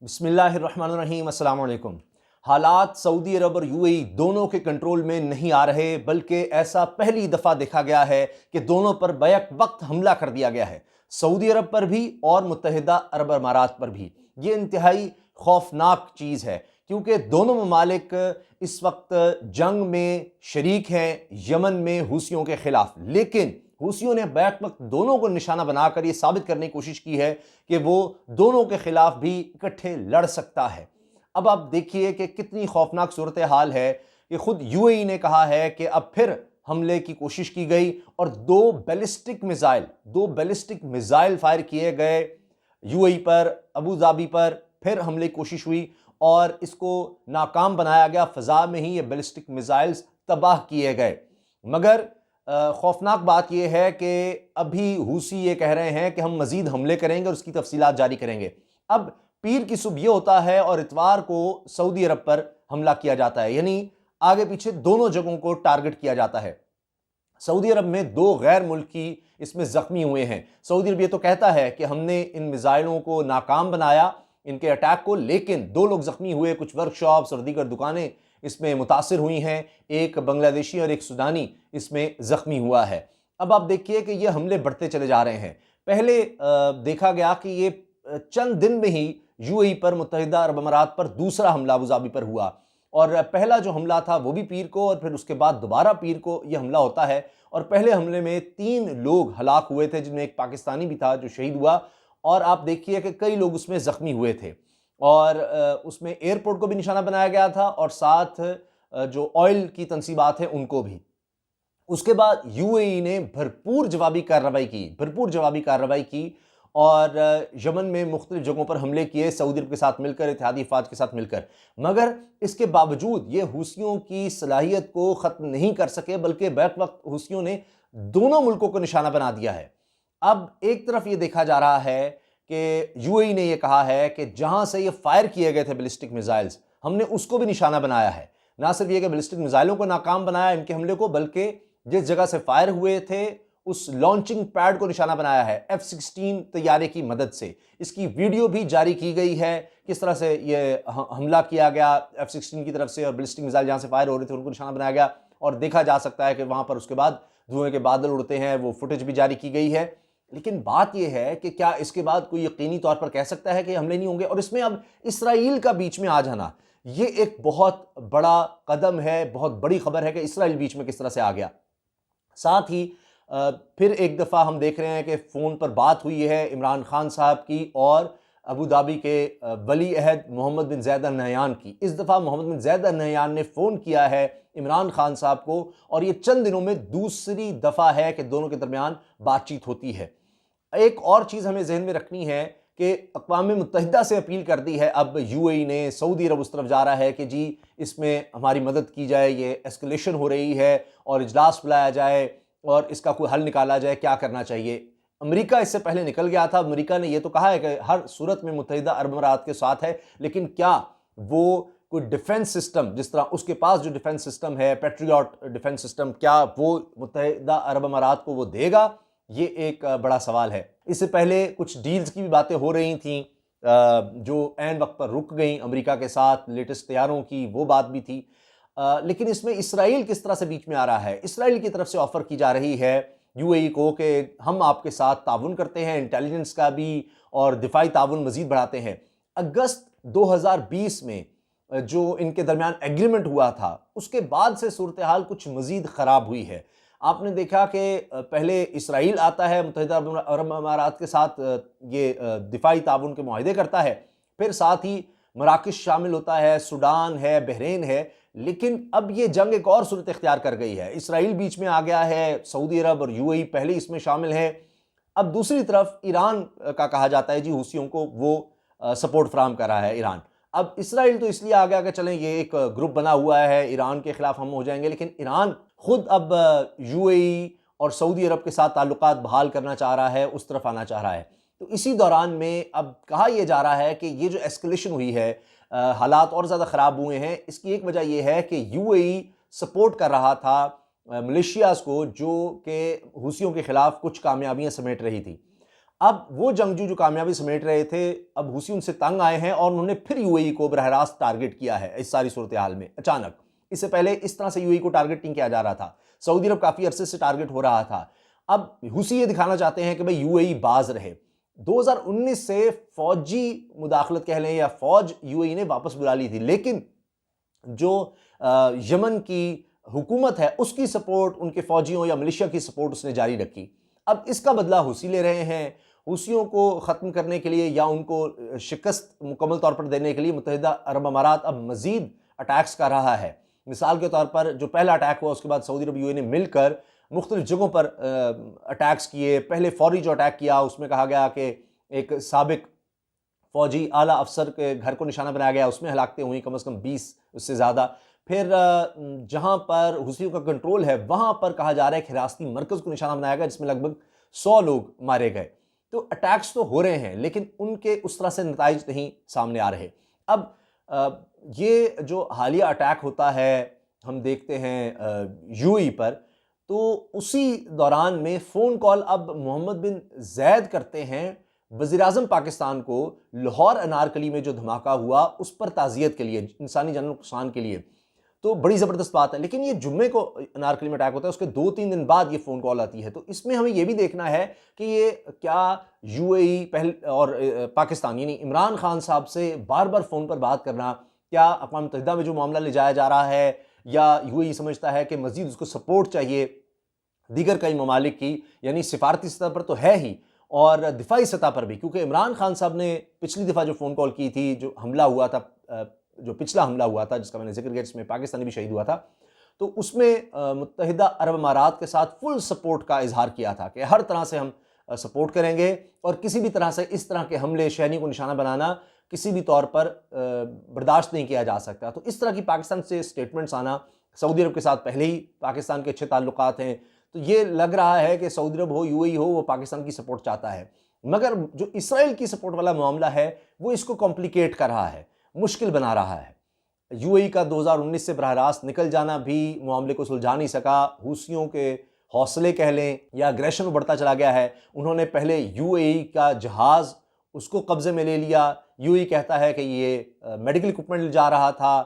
بسم اللہ الرحمن الرحیم۔ السلام علیکم۔ حالات سعودی عرب اور یو اے ای دونوں کے کنٹرول میں نہیں آ رہے، بلکہ ایسا پہلی دفعہ دیکھا گیا ہے کہ دونوں پر بیک وقت حملہ کر دیا گیا ہے، سعودی عرب پر بھی اور متحدہ عرب امارات پر بھی۔ یہ انتہائی خوفناک چیز ہے کیونکہ دونوں ممالک اس وقت جنگ میں شریک ہیں یمن میں حوثیوں کے خلاف، لیکن حوثیوں نے بیک وقت دونوں کو نشانہ بنا کر یہ ثابت کرنے کی کوشش کی ہے کہ وہ دونوں کے خلاف بھی اکٹھے لڑ سکتا ہے۔ اب آپ دیکھیے کہ کتنی خوفناک صورتحال ہے کہ خود یو اے ای نے کہا ہے کہ اب پھر حملے کی کوشش کی گئی اور دو بیلسٹک میزائل فائر کیے گئے you a E per, Abu Dhabi پر، پھر حملے کی کوشش ہوئی اور اس کو ناکام بنایا گیا۔ فضا میں ہی یہ بیلسٹک میزائلز تباہ کیے گئے، مگر خوفناک بات یہ ہے کہ ابھی حوثی یہ کہہ رہے ہیں کہ ہم مزید حملے کریں گے اور اس کی تفصیلات جاری کریں گے۔ اب پیر کی صبح یہ ہوتا ہے اور اتوار کو سعودی عرب پر حملہ کیا جاتا ہے، یعنی آگے پیچھے دونوں جگہوں کو ٹارگٹ کیا جاتا ہے۔ سعودی عرب میں دو غیر ملکی اس میں زخمی ہوئے ہیں۔ سعودی عرب یہ تو کہتا ہے کہ ہم نے ان میزائلوں کو ناکام بنایا، ان کے اٹیک کو، لیکن دو لوگ زخمی ہوئے، کچھ ورکشاپس اور دیگر دکانیں اس میں متاثر ہوئی ہیں، ایک بنگلہ دیشی اور ایک سودانی اس میں زخمی ہوا ہے۔ اب آپ دیکھیے کہ یہ حملے بڑھتے چلے جا رہے ہیں۔ پہلے دیکھا گیا کہ یہ چند دن میں ہی یو اے ای پر، متحدہ عرب امارات پر دوسرا حملہ ابو ظبی پر ہوا، اور پہلا جو حملہ تھا وہ بھی پیر کو، اور پھر اس کے بعد دوبارہ پیر کو یہ حملہ ہوتا ہے، اور پہلے حملے میں 3 لوگ ہلاک ہوئے تھے، جن میں ایک پاکستانی بھی تھا جو شہید ہوا، اور آپ دیکھیے کہ کئی لوگ اس میں زخمی ہوئے تھے، اور اس میں ایئرپورٹ کو بھی نشانہ بنایا گیا تھا اور ساتھ جو آئل کی تنصیبات ہیں ان کو بھی۔ اس کے بعد یو اے ای نے بھرپور جوابی کارروائی کی اور یمن میں مختلف جگہوں پر حملے کیے، سعودی عرب کے ساتھ مل کر، اتحادی افواج کے ساتھ مل کر، مگر اس کے باوجود یہ حوثیوں کی صلاحیت کو ختم نہیں کر سکے، بلکہ بیک وقت حوثیوں نے دونوں ملکوں کو نشانہ بنا دیا ہے۔ اب ایک طرف یہ دیکھا جا رہا ہے کہ یو اے ای نے یہ کہا ہے کہ جہاں سے یہ فائر کیے گئے تھے بیلسٹک میزائلز، ہم نے اس کو بھی نشانہ بنایا ہے۔ نہ صرف یہ کہ بیلسٹک میزائلوں کو ناکام بنایا ان کے حملے کو، بلکہ جس جگہ سے فائر ہوئے تھے اس لانچنگ پیڈ کو نشانہ بنایا ہے F-16 طیارے کی مدد سے۔ اس کی ویڈیو بھی جاری کی گئی ہے، کس طرح سے یہ حملہ کیا گیا F-16 کی طرف سے، اور بیلسٹک میزائل جہاں سے فائر ہو رہے تھے ان کو نشانہ بنایا گیا، اور دیکھا جا سکتا ہے کہ وہاں پر اس کے بعد دھوئیں کے بادل اڑتے ہیں، وہ فوٹیج بھی جاری کی گئی ہے۔ لیکن بات یہ ہے کہ کیا اس کے بعد کوئی یقینی طور پر کہہ سکتا ہے کہ حملے نہیں ہوں گے؟ اور اس میں اب اسرائیل کا بیچ میں آ جانا، یہ ایک بہت بڑا قدم ہے، بہت بڑی خبر ہے کہ اسرائیل بیچ میں کس طرح سے آ گیا۔ ساتھ ہی پھر ایک دفعہ ہم دیکھ رہے ہیں کہ فون پر بات ہوئی ہے عمران خان صاحب کی اور ابو ظبی کے ولی عہد محمد بن زاید ال نہیان کی۔ اس دفعہ محمد بن زاید ال نہیان نے فون کیا ہے عمران خان صاحب کو، اور یہ چند دنوں میں دوسری دفعہ ہے کہ دونوں کے درمیان بات چیت ہوتی ہے۔ ایک اور چیز ہمیں ذہن میں رکھنی ہے کہ اقوام متحدہ سے اپیل کر دی ہے اب یو اے ای نے، سعودی عرب اس طرف جا رہا ہے کہ جی اس میں ہماری مدد کی جائے، یہ ایسکلیشن ہو رہی ہے، اور اجلاس بلایا جائے اور اس کا کوئی حل نکالا جائے، کیا کرنا چاہیے۔ امریکہ اس سے پہلے نکل گیا تھا، امریکہ نے یہ تو کہا ہے کہ ہر صورت میں متحدہ عرب امارات کے ساتھ ہے، لیکن کیا وہ کوئی ڈیفنس سسٹم، جس طرح اس کے پاس جو ڈیفنس سسٹم ہے پیٹریوٹ ڈیفنس سسٹم، کیا وہ متحدہ عرب امارات کو وہ دے گا؟ یہ ایک بڑا سوال ہے۔ اس سے پہلے کچھ ڈیلز کی بھی باتیں ہو رہی تھیں جو عین وقت پر رک گئیں، امریکہ کے ساتھ لیٹسٹ طیاروں کی وہ بات بھی تھی، لیکن اس میں اسرائیل کس طرح سے بیچ میں آ رہا ہے؟ اسرائیل کی طرف سے آفر کی جا رہی ہے یو اے ای کو کہ ہم آپ کے ساتھ تعاون کرتے ہیں، انٹیلیجنس کا بھی، اور دفاعی تعاون مزید بڑھاتے ہیں۔ اگست 2020 میں جو ان کے درمیان ایگریمنٹ ہوا تھا، اس کے بعد سے صورتحال کچھ مزید خراب ہوئی ہے۔ آپ نے دیکھا کہ پہلے اسرائیل آتا ہے متحدہ عرب امارات کے ساتھ، یہ دفاعی تعاون کے معاہدے کرتا ہے، پھر ساتھ ہی مراکش شامل ہوتا ہے، سوڈان ہے، بحرین ہے، لیکن اب یہ جنگ ایک اور صورت اختیار کر گئی ہے۔ اسرائیل بیچ میں آ گیا ہے، سعودی عرب اور یو اے ای پہلے اس میں شامل ہے۔ اب دوسری طرف ایران کا کہا جاتا ہے جی حوثیوں کو وہ سپورٹ فراہم کر رہا ہے ایران۔ اب اسرائیل تو اس لیے آ گیا کہ چلیں یہ ایک گروپ بنا ہوا ہے، ایران کے خلاف ہم ہو جائیں گے، لیکن ایران خود اب یو اے ای اور سعودی عرب کے ساتھ تعلقات بحال کرنا چاہ رہا ہے، اس طرف آنا چاہ رہا ہے۔ تو اسی دوران میں اب کہا یہ جا رہا ہے کہ یہ جو ایسکلیشن ہوئی ہے، حالات اور زیادہ خراب ہوئے ہیں، اس کی ایک وجہ یہ ہے کہ یو اے ای سپورٹ کر رہا تھا ملیشیاز کو جو کہ حوثیوں کے خلاف کچھ کامیابیاں سمیٹ رہی تھی۔ اب وہ جنگجو جو کامیابی سمیٹ رہے تھے، اب حوثی ان سے تنگ آئے ہیں اور انہوں نے پھر یو اے ای کو براہ راست ٹارگٹ کیا ہے اس ساری صورتحال میں اچانک۔ اس سے پہلے اس طرح سے یو اے ای کو ٹارگٹ نہیں کیا جا رہا تھا، سعودی عرب کافی عرصے سے ٹارگٹ ہو رہا تھا۔ اب حوثی یہ دکھانا چاہتے ہیں کہ بھئی یو اے ای باز رہے۔ 2019 سے فوجی مداخلت کہہ لیں یا فوج یو اے ای نے واپس بلا لی تھی، لیکن جو یمن کی حکومت ہے اس کی سپورٹ، ان کے فوجیوں یا ملیشیا کی سپورٹ اس نے جاری رکھی۔ اب اس کا بدلہ حوثی لے رہے ہیں۔ حوثیوں کو ختم کرنے کے لیے یا ان کو شکست مکمل طور پر دینے کے لیے متحدہ عرب امارات اب مزید اٹیکس کر رہا ہے۔ مثال کے طور پر جو پہلا اٹیک ہوا اس کے بعد سعودی عرب یو اے نے مل کر مختلف جگہوں پر اٹیکس کیے۔ پہلے فوری جو اٹیک کیا اس میں کہا گیا کہ ایک سابق فوجی اعلیٰ افسر کے گھر کو نشانہ بنایا گیا، اس میں ہلاکتیں ہوئیں کم از کم 20 اس سے زیادہ۔ پھر جہاں پر حوثیوں کا کنٹرول ہے وہاں پر کہا جا رہا ہے کہ حراستی مرکز کو نشانہ بنایا گیا جس میں لگ بھگ 100 لوگ مارے گئے۔ تو اٹیکس تو ہو رہے ہیں لیکن ان کے اس طرح سے نتائج نہیں سامنے آ رہے۔ اب یہ جو حالیہ اٹیک ہوتا ہے ہم دیکھتے ہیں یو اے ای پر، تو اسی دوران میں فون کال اب محمد بن زید کرتے ہیں وزیراعظم پاکستان کو لاہور انارکلی میں جو دھماکہ ہوا اس پر تعزیت کے لیے، انسانی جان و نقصان کے لیے۔ تو بڑی زبردست بات ہے، لیکن یہ جمعے کو انارکلی میں اٹیک ہوتا ہے، اس کے 2-3 دن بعد یہ فون کال آتی ہے۔ تو اس میں ہمیں یہ بھی دیکھنا ہے کہ یہ کیا یو اے ای اور پاکستان یعنی عمران خان صاحب سے بار بار فون پر بات کرنا، کیا اقوام متحدہ میں جو معاملہ لے جایا جا رہا ہے یا یو اے ای سمجھتا ہے کہ مزید اس کو سپورٹ چاہیے دیگر کئی ممالک کی، یعنی سفارتی سطح پر تو ہے ہی اور دفاعی سطح پر بھی، کیونکہ عمران خان صاحب نے پچھلی دفعہ جو فون کال کی تھی، جو حملہ ہوا تھا، جو پچھلا حملہ ہوا تھا جس کا میں نے ذکر کیا جس میں پاکستانی بھی شہید ہوا تھا، تو اس میں متحدہ عرب امارات کے ساتھ فل سپورٹ کا اظہار کیا تھا کہ ہر طرح سے ہم سپورٹ کریں گے اور کسی بھی طرح سے اس طرح کے حملے، شہریوں کو نشانہ بنانا کسی بھی طور پر برداشت نہیں کیا جا سکتا۔ تو اس طرح کی پاکستان سے سٹیٹمنٹس آنا، سعودی عرب کے ساتھ پہلے ہی پاکستان کے اچھے تعلقات ہیں، تو یہ لگ رہا ہے کہ سعودی عرب ہو، یو اے ای ہو، وہ پاکستان کی سپورٹ چاہتا ہے۔ مگر جو اسرائیل کی سپورٹ والا معاملہ ہے وہ اس کو کمپلیکیٹ کر رہا ہے، مشکل بنا رہا ہے۔ یو اے ای کا 2019 سے براہ راست نکل جانا بھی معاملے کو سلجھا نہیں سکا۔ حوثیوں کے حوصلے کہہ لیں یا اگریشن بڑھتا چلا گیا ہے۔ انہوں نے پہلے یو اے ای کا جہاز اس کو قبضے میں لے لیا۔ یو اے ای کہتا ہے کہ یہ میڈیکل اکوپمنٹ لے جا رہا تھا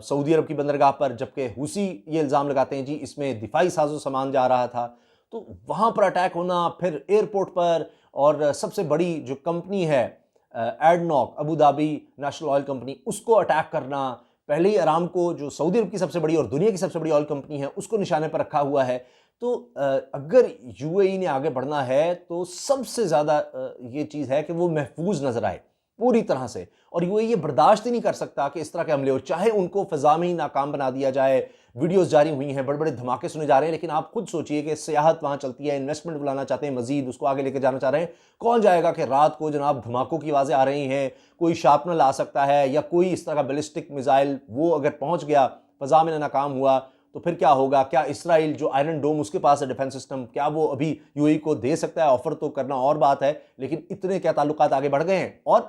سعودی عرب کی بندرگاہ پر، جبکہ حوثی یہ الزام لگاتے ہیں جی اس میں دفاعی ساز و سامان جا رہا تھا۔ تو وہاں پر اٹیک ہونا، پھر ایئرپورٹ پر، اور سب سے بڑی جو کمپنی ہے ADNOC Abu Dhabi national oil company, اس کو اٹیک کرنا، پہلے ہی ارامکو جو سعودی عرب کی سب سے بڑی اور دنیا کی سب سے بڑی آئل کمپنی ہے اس کو نشانے پر رکھا ہوا ہے۔ تو اگر یو اے ای نے آگے بڑھنا ہے تو سب سے زیادہ یہ چیز ہے کہ وہ محفوظ نظر آئے پوری طرح سے، اور یو اے ای یہ برداشت ہی نہیں کر سکتا کہ اس طرح کے حملے ہو، چاہے ان کو فضا میں ہی ناکام بنا دیا جائے۔ ویڈیوز جاری ہوئی ہیں، بڑے بڑے دھماکے سنے جا رہے ہیں، لیکن آپ خود سوچئے کہ سیاحت وہاں چلتی ہے، انویسٹمنٹ بلانا چاہتے ہیں، مزید اس کو آگے لے کے جانا چاہ رہے ہیں، کون جائے گا کہ رات کو جناب دھماکوں کی آوازیں آ رہی ہیں، کوئی شارپنر آ سکتا ہے یا کوئی اس طرح کا بیلسٹک میزائل وہ اگر پہنچ گیا، فضا میں ناکام ہوا تو پھر کیا ہوگا؟ کیا اسرائیل جو آئرن ڈوم اس کے پاس ہے ڈیفنس سسٹم، کیا وہ ابھی یو اے ای کو دے سکتا ہے؟ آفر تو کرنا اور بات ہے، لیکن اتنے کیا تعلقات آگے بڑھ گئے ہیں۔ اور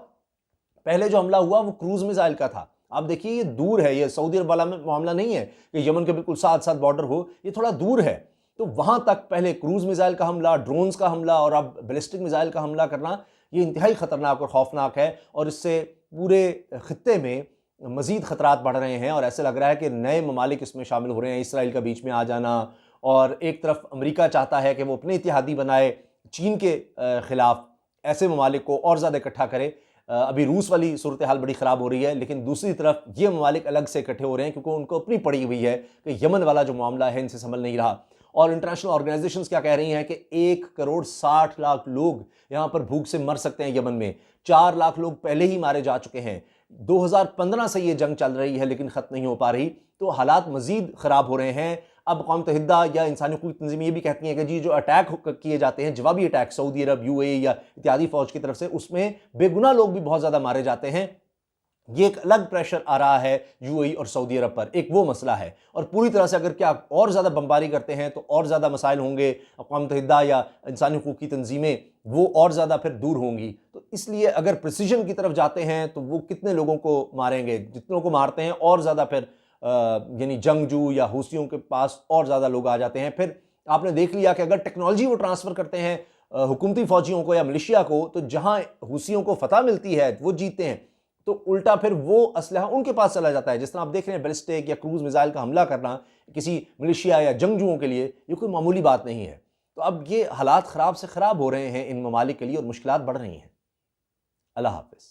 پہلے جو حملہ ہوا وہ کروز میزائل کا تھا، آپ دیکھیے یہ دور ہے، یہ سعودی عرب والا معاملہ نہیں ہے کہ یمن کے بالکل ساتھ ساتھ بارڈر ہو، یہ تھوڑا دور ہے۔ تو وہاں تک پہلے کروز میزائل کا حملہ، ڈرونز کا حملہ اور اب بیلسٹک میزائل کا حملہ کرنا، یہ انتہائی خطرناک اور خوفناک ہے، اور اس سے پورے خطے میں مزید خطرات بڑھ رہے ہیں، اور ایسے لگ رہا ہے کہ نئے ممالک اس میں شامل ہو رہے ہیں، اسرائیل کا بیچ میں آ جانا، اور ایک طرف امریکہ چاہتا ہے کہ وہ اپنے اتحادی بنائے چین کے خلاف، ایسے ممالک کو اور زیادہ اکٹھا کرے۔ ابھی روس والی صورتحال بڑی خراب ہو رہی ہے، لیکن دوسری طرف یہ ممالک الگ سے اکٹھے ہو رہے ہیں کیونکہ ان کو اپنی پڑی ہوئی ہے کہ یمن والا جو معاملہ ہے ان سے سنبھل نہیں رہا۔ اور انٹرنیشنل آرگنائزیشنز کیا کہہ رہی ہیں کہ 1,60,00,000 لوگ یہاں پر بھوک سے مر سکتے ہیں یمن میں، 4 لاکھ لوگ پہلے ہی مارے جا چکے ہیں۔ 2015 سے یہ جنگ چل رہی ہے لیکن ختم نہیں ہو پا رہی، تو حالات مزید خراب ہو رہے ہیں۔ اب اقوام متحدہ یا انسانی حقوق تنظیمیں یہ بھی کہتی ہیں کہ جی جو اٹیک کیے جاتے ہیں، جوابی اٹیک سعودی عرب، یو اے ای یا اتحادی فوج کی طرف سے، اس میں بے گناہ لوگ بھی بہت زیادہ مارے جاتے ہیں۔ یہ ایک الگ پریشر آ رہا ہے یو اے ای اور سعودی عرب پر، ایک وہ مسئلہ ہے، اور پوری طرح سے اگر کیا اور زیادہ بمباری کرتے ہیں تو اور زیادہ مسائل ہوں گے، اقوام متحدہ یا انسانی حقوق کی تنظیمیں وہ اور زیادہ پھر دور ہوں گی۔ تو اس لیے اگر پریسیجن کی طرف جاتے ہیں تو وہ کتنے لوگوں کو ماریں گے؟ جتنوں کو مارتے ہیں اور زیادہ پھر یعنی جنگجو یا حوثیوں کے پاس اور زیادہ لوگ آ جاتے ہیں۔ پھر آپ نے دیکھ لیا کہ اگر ٹیکنالوجی وہ ٹرانسفر کرتے ہیں حکومتی فوجیوں کو یا ملیشیا کو، تو جہاں حوثیوں کو فتح ملتی ہے وہ جیتے ہیں، تو الٹا پھر وہ اسلحہ ان کے پاس چلا جاتا ہے. جس طرح آپ دیکھ رہے ہیں بیلسٹک یا کروز میزائل کا حملہ کرنا کسی ملیشیا یا جنگجوؤں کے لیے یہ کوئی معمولی بات نہیں ہے. تو اب یہ حالات خراب سے خراب ہو رہے ہیں ان ممالک کے لیے اور مشکلات بڑھ رہی ہیں. اللہ حافظ.